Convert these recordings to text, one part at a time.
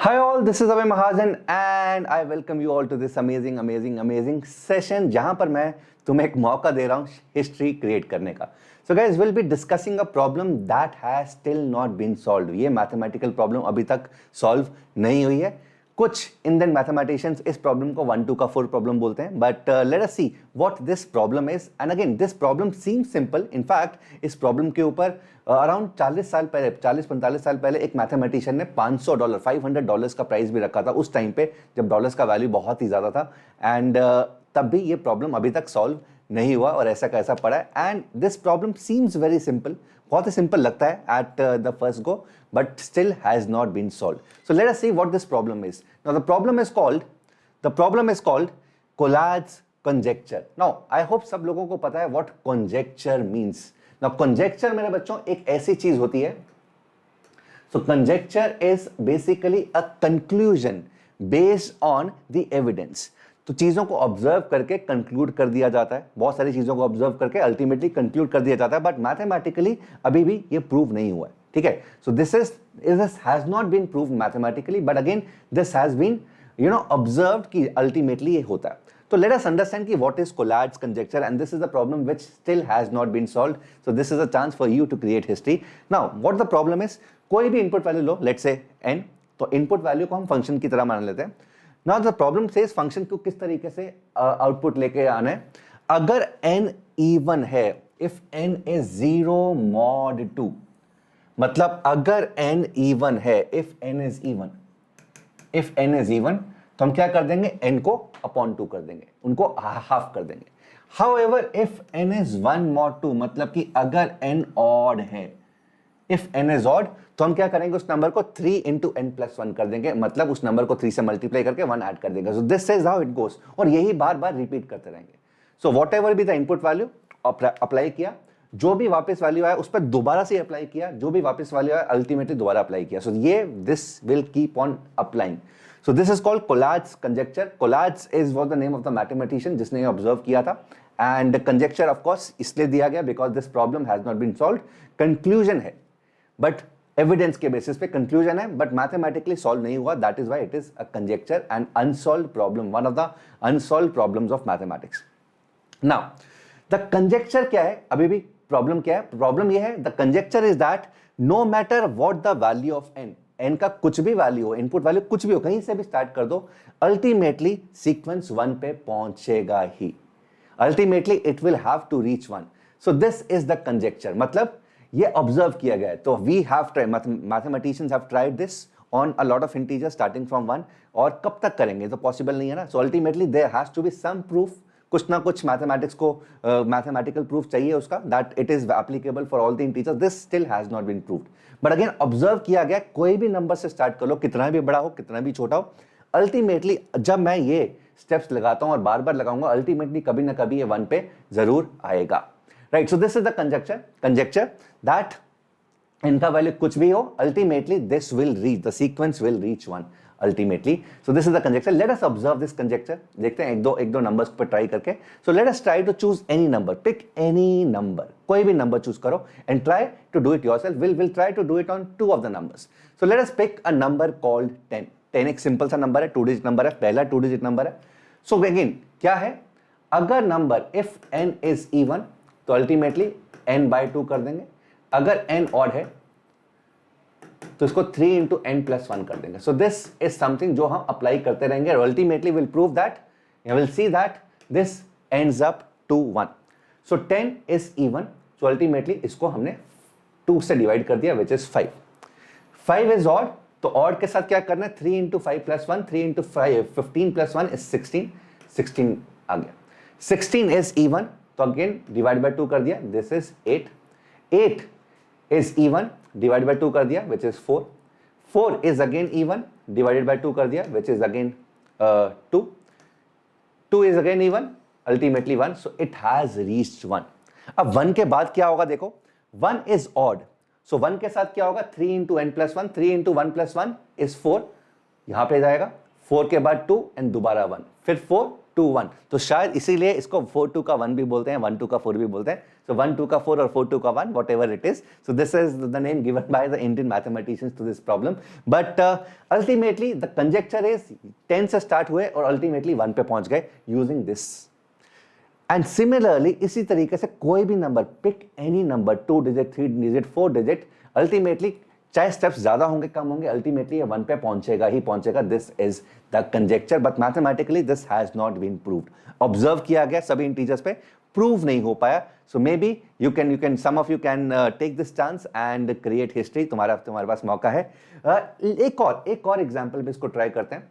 Hi all, this is Abhay Mahajan and I welcome you all to this amazing session जहां पर मैं तुम्हें एक मौका दे रहा हूं हिस्ट्री क्रिएट करने का. So guys, we'll be discussing a problem that has still not been solved. ये मैथमेटिकल प्रॉब्लम अभी तक सॉल्व नहीं हुई है. कुछ इंडियन मैथमेटिशियंस इस प्रॉब्लम को 1 2 का 4 प्रॉब्लम बोलते हैं, but let us see what this problem is. And again this problem seem simple. In fact इस प्रॉब्लम के ऊपर अराउंड 40-45 साल पहले एक मैथमेटिशियन ने $500 का प्राइस भी रखा था उस टाइम पे जब डॉलर्स का वैल्यू बहुत ही ज्यादा था. एंड तब भी ये प्रॉब्लम अभी तक सॉल्व नहीं हुआ और ऐसा कैसा पड़ा है. And this problem seems very simple, बहुत ही सिंपल लगता है at the first go, but still has not been solved. So let us see what this problem is. Now the problem is called Collard's conjecture. Now I hope सब लोगों को पता है what conjecture means. Now conjecture मेरे बच्चों एक ऐसी चीज होती है. So conjecture is basically a conclusion based on the evidence. तो चीजों को ऑब्जर्व करके कंक्लूड कर दिया जाता है. बहुत सारी चीजों को ऑब्जर्व करके अल्टीमेटली कंक्लूड कर दिया जाता है, बट मैथमेटिकली अभी भी ये प्रूव नहीं हुआ है. ठीक है. So this has not been proved mathematically, but again this has been observed कि अल्टीमेटली ये होता है. तो लेट अस अंडरस्टैंड कि what is Collatz conjecture and this is the problem which still has not been solved. So this is a chance for you to create history. Now what the problem is, कोई भी input value लो, let's say n. तो input value को हम function की तरह मान लेते हैं. Now the problem says function को किस तरीके से आउटपुट लेके आना है. अगर n इवन है, इफ n इज 0 mod 2, मतलब अगर n इवन है, इफ n इज इवन, तो हम क्या कर देंगे, n को अपॉन 2 कर देंगे, उनको हाफ कर देंगे. However if n is 1 mod 2, मतलब कि अगर n ऑड है, इफ n इज ऑड, तो हम क्या करेंगे, उस नंबर को 3 into n plus 1 कर देंगे, मतलब उस नंबर को 3 से मल्टीप्लाई करके 1 ऐड कर देंगे. सो this is how it goes, और यही बार बार रिपीट करते रहेंगे. सो वॉट एवर भी द इनपुट वैल्यू अप्लाई किया, जो भी वापस वैल्यू आया उस पर दोबारा से अप्लाई किया, जो भी वापस वैल्यू आया अल्टीमेटली दोबारा अप्लाई किया. सो ये this will keep on applying. So this is called Collatz conjecture. Collatz is was the name of the mathematician जिसने ऑब्जर्व किया था. एंड कंजेक्चर ऑफ कोर्स इसलिए दिया गया because this problem has not been solved. Conclusion है, but evidence के basis पे conclusion है, बट मैथमेटिकली सॉल्व नहीं हुआ. That is why it is a conjecture and unsolved problem, one of the unsolved problems of mathematics. Now the conjecture क्या है, अभी भी प्रॉब्लम क्या है, प्रॉब्लम ये है, the conjecture is that no matter what the value of n का कुछ भी वैल्यू हो, इनपुट वैल्यू कुछ भी हो, कहीं से भी स्टार्ट कर दो, अल्टीमेटली सीक्वेंस 1 पे पहुंचेगा ही. Ultimately it will have to reach 1. So this is the conjecture, मतलब ये ऑब्जर्व किया गया है. तो we have tried, mathematicians have tried this on a lot of integers starting from 1, और कब तक करेंगे, तो पॉसिबल नहीं है ना. So ultimately there has to be some proof, कुछ ना कुछ मैथमेटिक्स को मैथमेटिकल प्रूफ चाहिए उसका, that it is applicable for all the integers. This still has not been proved, but again observe किया गया, कोई भी नंबर से स्टार्ट कर लो, कितना भी बड़ा हो कितना भी छोटा हो, अल्टीमेटली जब मैं ये स्टेप्स लगाता हूं और बार बार लगाऊंगा, अल्टीमेटली कभी ना कभी ये 1 पे जरूर आएगा. Right. So this is the conjecture that इनका वैल्यू कुछ भी हो, ultimately this will reach, the sequence will reach 1 ultimately. So this is the conjecture. Let us observe this conjecture. देखते हैं एक दो नंबर्स पर ट्राई करके. So let us try to choose any number. Pick any number. कोई भी number choose करो and try to do it yourself. We'll try to do it on 2 of the numbers. So let us pick a number called 10. 10 एक simple सा number है, 2 digit number है, पहला 2 digit number है. So again क्या है, अगर number if n is even, तो अल्टीमेटली n by 2 कर देंगे. अगर n ऑड है तो इसको 3 into n plus 1 कर देंगे. सो दिस इज समथिंग जो हम अप्लाई करते रहेंगे, और ultimately will prove that, will see that this ends up to 1. So 10 is even, so ultimately इसको हमने 2 से डिवाइड कर दिया, विच इज 5. 5 इज ऑड, तो ऑड के साथ क्या करना है, 3 into 5 plus 1, 3 into 5 15 plus 1 is 16. 16 आ गया. 16 इज इवन, तो अगेन डिवाइड बाय 2 कर दिया, this is 8. 8 is even, divide by 2 कर दिया, which is 4. 4 is again even, divided by 2 कर दिया, which is again 2. 2 is again even, ultimately 1. So it has reached 1. अब 1 के बाद क्या होगा, देखो 1 इज ऑड, सो 1 के साथ क्या होगा, 3 into n plus 1, 3 into 1 plus 1 is 4, यहां पे जाएगा. 4 के बाद 2 एंड दोबारा 1, फिर 4, 2 1, तो शायद इसीलिए इसको 4 2 का 1 भी बोलते हैं, 1 2 का 4 भी बोलते हैं. So 1 2 का 4 और 4 2 का 1, whatever it is. So this is the name given by the Indian mathematicians to this problem. But ultimately the conjecture is 10 से start हुए और ultimately 1 पे पहुंच गए using this. And similarly इसी तरीके से कोई भी number, pick any number, 2 digit, 3 digit, 4 digit, ultimately चाहे स्टेप्स ज्यादा होंगे कम होंगे, अल्टीमेटली ये 1 पे पहुंचेगा ही पहुंचेगा. This is the conjecture, but mathematically this has not been proved. Observe किया गया सभी इंटीजर्स पे, प्रूव नहीं हो पाया. So maybe you can some of you can take this chance and create history. तुम्हारे पास मौका है. एक और एग्जाम्पल भी इसको ट्राई करते हैं.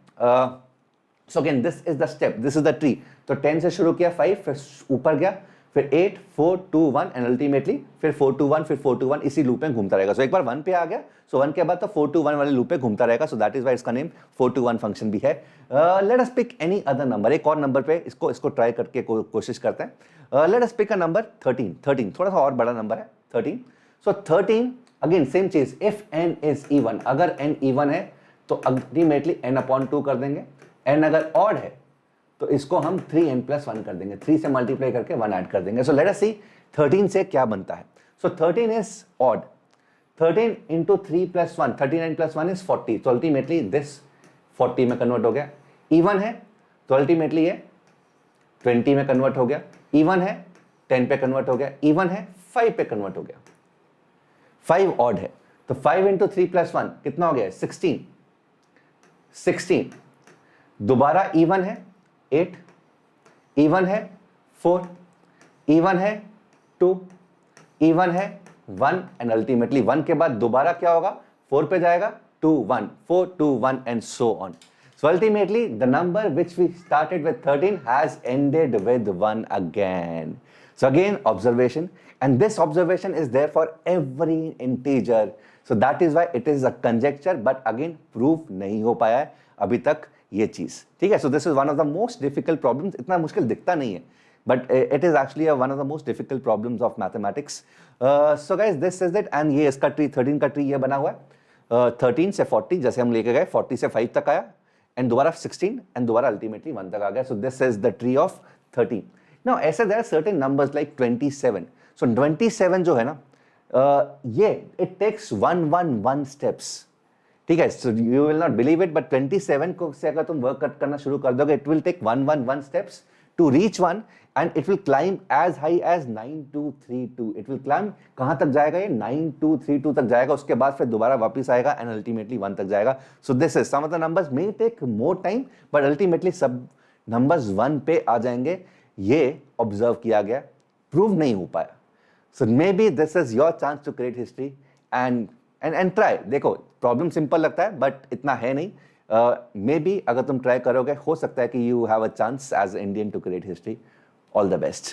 So again this is the step, this is the tree. तो 10 से शुरू किया, 5 फिर ऊपर गया, फिर 8 4 2 1 एंड अल्टीमेटली फिर 4 2 1 फिर 4 2 1, इसी लूप में घूमता रहेगा. सो एक बार 1 पे आ गया, सो 1 के बाद तो 4 2 1 वाले लूप पे घूमता रहेगा. सो दैट इज व्हाई इसका नेम 4 2 1 फंक्शन भी है. Let us pick any other number. एक और नंबर पे इसको ट्राई करके कोशिश करते हैं. Let us pick a number 13. थोड़ा सा और बड़ा नंबर है 13. सो 13 अगेन सेम चीज, इफ n इज इवन, अगर n इवन है तो अल्टीमेटली n/2 कर देंगे. n अगर ऑड है तो इसको हम 3n + 1 कर देंगे, 3 से मल्टीप्लाई करके 1 ऐड कर देंगे. सो लेट अस सी 13 से क्या बनता है. सो 13 इज ऑड. 13 into 3 + 1, 39 + 1 is 40. तो अल्टीमेटली दिस 40 में कन्वर्ट हो गया. इवन है तो अल्टीमेटली ये 20 में कन्वर्ट हो गया. इवन है 10 पे कन्वर्ट हो गया. इवन है 5 पे कन्वर्ट हो गया. 5 ऑड है तो 5 into 3 + 1 कितना हो गया, 16. दोबारा इवन है 8, इवन है 4, इवन है 2, इवन है 1 एंड अल्टीमेटली 1 के बाद दोबारा क्या होगा, 4 पे जाएगा, 2 1, 4 2 1 and so on. So ultimately the number which we started with 13 has ended with 1 again. So again observation, and this observation is there for every integer. So that is why it is a conjecture, but again proof नहीं हो पाया है अभी तक ये चीज. ठीक है. So this is one of the most difficult problems. इतना मुश्किल दिखता नहीं है, but it is actually one of the most difficult problems of mathematics. So guys this is it, and ये इसका ट्री 13 का ट्री ये बना हुआ है. 13 से 40 जैसे हम लेके गए, 40 से 5 तक आया एंड दोबारा 16 एंड दोबारा अल्टीमेटली 1 तक आ गया. So this is the tree of 13. Now ऐसे there are certain numbers like 27. So 27 जो है ना, ये इट टेक्स 1 1 1 स्टेप्स. ठीक है. So you will not believe it, but 27 को से अगर तुम वर्क करना शुरू कर दोगे, it will take 1 1 1 steps to reach 1 and it will climb as high as 9232. It will climb कहां तक जाएगा, ये 9232 तक जाएगा. उसके बाद फिर दोबारा वापस आएगा and ultimately 1 तक जाएगा. So this is some of the numbers may take more time, but ultimately सब numbers 1 पे आ जाएंगे. ये ऑब्जर्व किया गया, प्रूव नहीं हो पाया. So maybe this is your chance to create history and try. देखो प्रॉब्लम सिंपल लगता है बट इतना है नहीं. मे बी अगर तुम ट्राई करोगे हो सकता है कि you have a chance as Indian to create history. All the best.